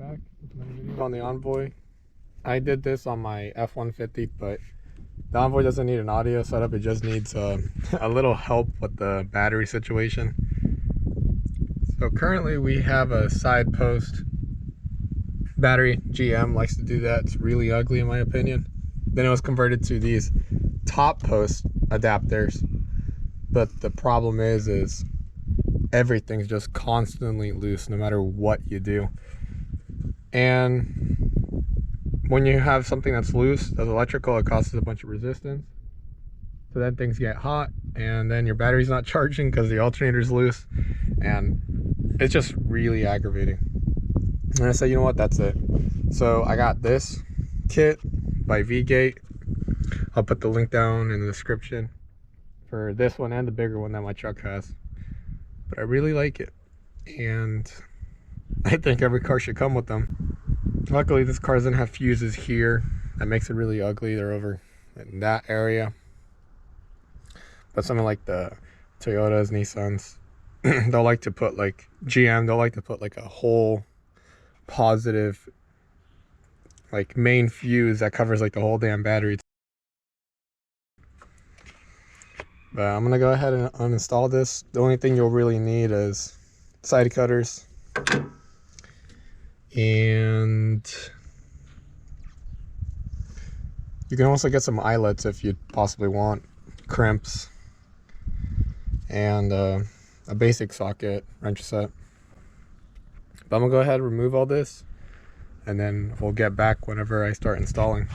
back with another video on the Envoy. I did this on my F-150, but the Envoy doesn't need an audio setup. It just needs a little help with the battery situation. So currently we have a side post battery. GM likes to do that. It's really ugly in my opinion. Then it was converted to these top post adapters. But the problem is everything's just constantly loose no matter what you do. And when you have something that's loose, that's electrical, it causes a bunch of resistance. So then things get hot, and then your battery's not charging because the alternator's loose, and it's just really aggravating. And I said, you know what, that's it. So I got this kit by VGate. I'll put the link down in the description for this one and the bigger one that my truck has. But I really like it, and I think every car should come with them. Luckily this car doesn't have fuses here. That makes it really ugly. They're over in that area. But something like the Toyotas, Nissans, they'll like to put like GM, they'll like to put like a whole positive like main fuse that covers like the whole damn battery. But I'm gonna go ahead and uninstall this. The only thing you'll really need is side cutters and you can also get some eyelets if you possibly want, crimps, and a basic socket wrench set. But I'm gonna go ahead and remove all this, and then we'll get back whenever I start installing.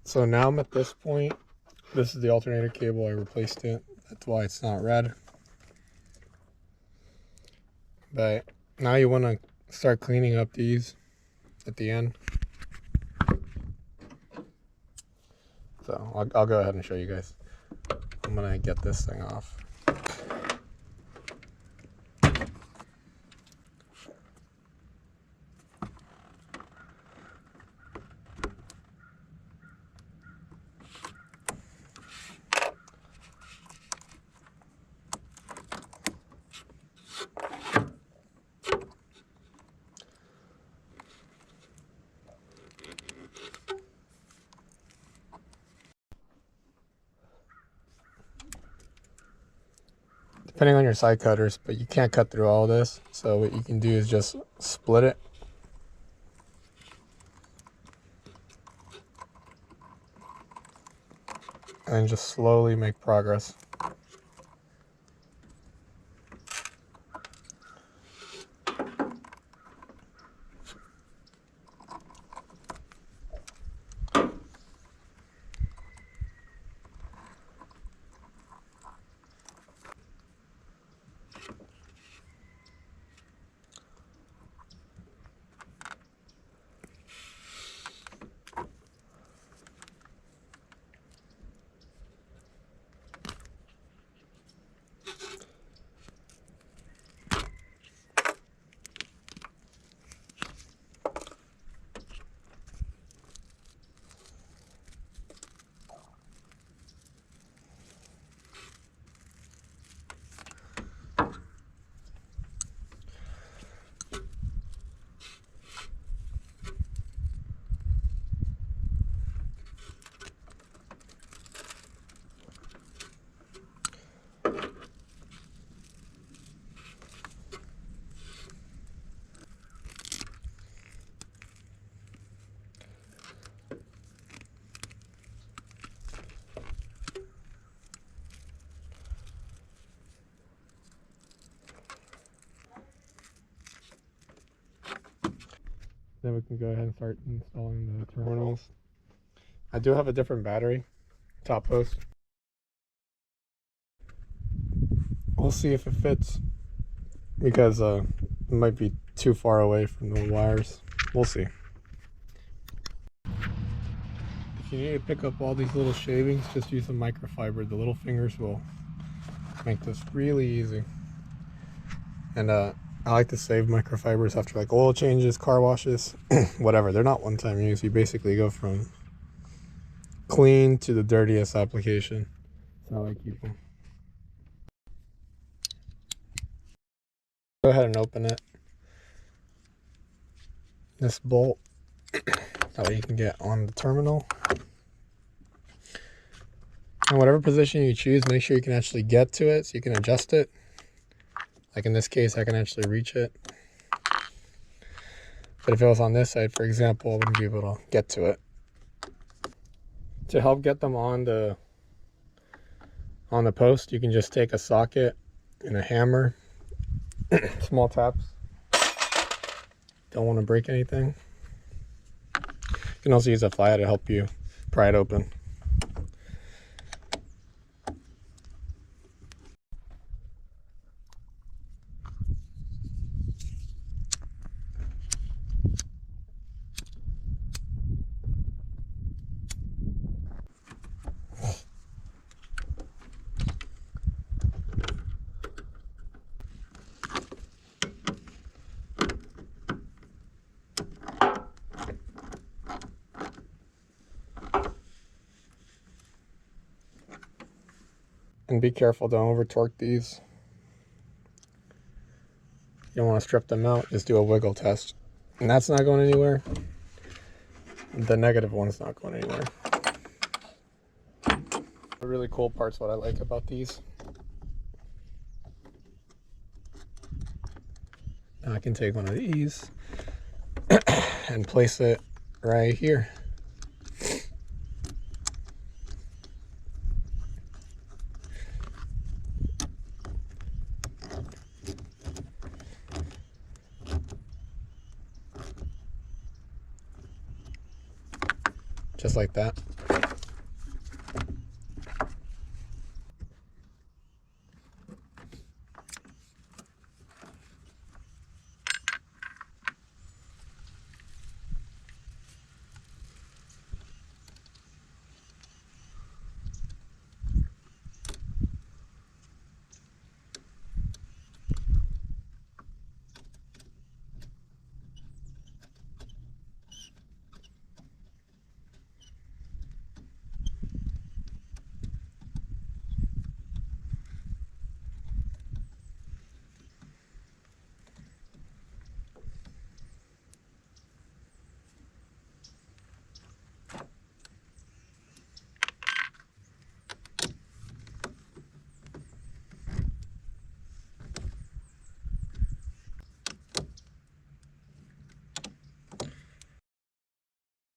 So now I'm at this point. This is the alternator cable. I replaced it. That's why it's not red. But now you want to start cleaning up these at the end. So I'll go ahead and show you guys. I'm gonna get this thing off. Depending on your side cutters, but you can't cut through all this. So what you can do is just split it. And just slowly make progress. Then we can go ahead and start installing the terminals. I do have a different battery, top post. We'll see if it fits, because it might be too far away from the wires. We'll see. If you need to pick up all these little shavings, just use a microfiber. The little fingers will make this really easy. And I like to save microfibers after like oil changes, car washes, whatever. They're not one-time use. You basically go from clean to the dirtiest application. That's how I keep them. Go ahead and open it. This bolt, that way you can get on the terminal. And whatever position you choose, make sure you can actually get to it so you can adjust it. Like in this case, I can actually reach it. But if it was on this side, for example, I wouldn't be able to get to it. To help get them on the post, you can just take a socket and a hammer, small taps. Don't want to break anything. You can also use a file to help you pry it open. And be careful, don't over torque these. You don't want to strip them out, just do a wiggle test. And that's not going anywhere. The negative one's not going anywhere. The really cool part's what I like about these. Now I can take one of these and place it right here. Just like that.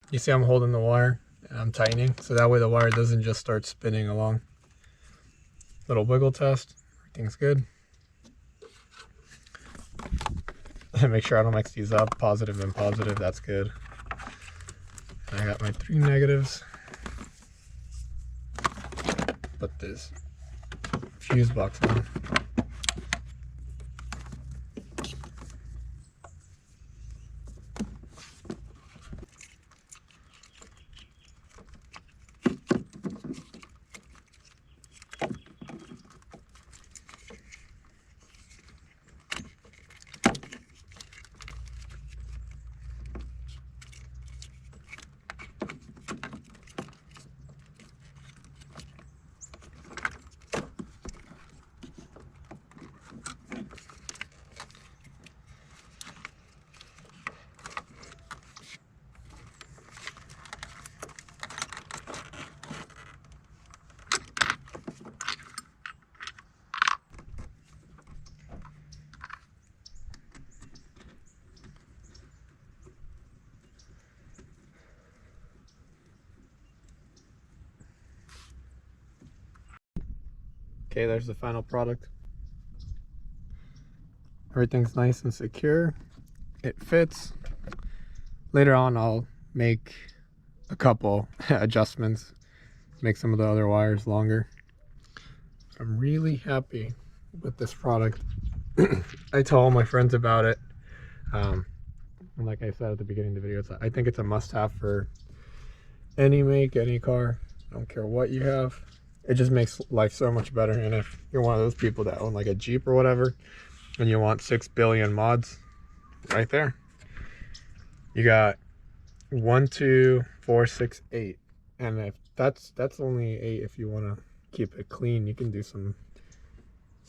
You see I'm holding the wire and I'm tightening, so that way the wire doesn't just start spinning along. Little wiggle test, everything's good. Make sure I don't mix these up, positive and positive, that's good. And I got my 3 negatives. Put this fuse box on. Okay, there's the final product. Everything's nice and secure. It fits. Later on I'll make a couple adjustments, make some of the other wires longer. I'm really happy with this product. I tell all my friends about it. And like I said at the beginning of the video, I think it's a must-have for any make, any car. I don't care what you have. It just makes life so much better. And if you're one of those people that own like a Jeep or whatever, and you want 6 billion mods, right there. You got 1, 2, 4, 6, 8. And if that's only 8 if you want to keep it clean. You can do some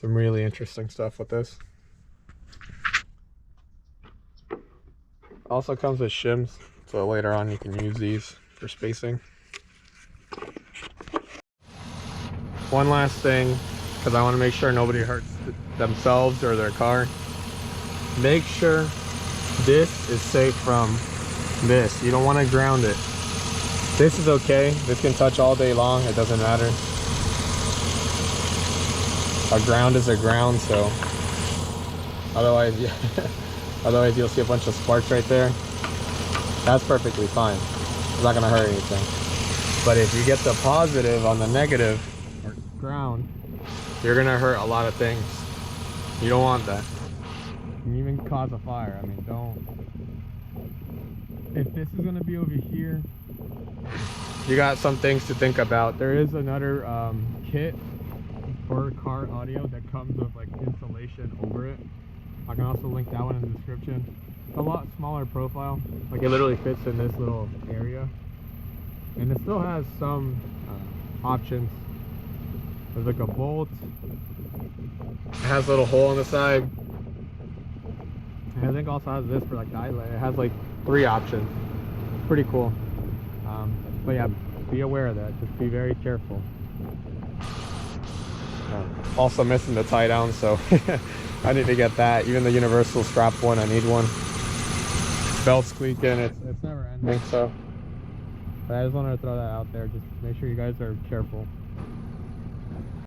really interesting stuff with this. Also comes with shims, so later on you can use these for spacing. One last thing, because I want to make sure nobody hurts themselves or their car. Make sure this is safe from this. You don't want to ground it. This is okay. This can touch all day long. It doesn't matter. A ground is a ground, so otherwise, yeah. Otherwise you'll see a bunch of sparks right there. That's perfectly fine. It's not gonna hurt anything. But if you get the positive on the negative or ground, you're gonna hurt a lot of things. You don't want that. You can even cause a fire. I mean, don't. If this is gonna be over here, you got some things to think about. There is another kit for car audio that comes with like insulation over it. I can also link that one in the description. It's a lot smaller profile. Like it literally fits in this little area. And it still has some options. There's like a bolt. It has a little hole on the side. And I think it also has this for like the eyelet. It has like 3 options. Pretty cool. But yeah, be aware of that. Just be very careful. Also missing the tie down, so I need to get that. Even the universal strap one, I need one. Belt squeaking, it's never ending. So but I just wanted to throw that out there. Just make sure you guys are careful.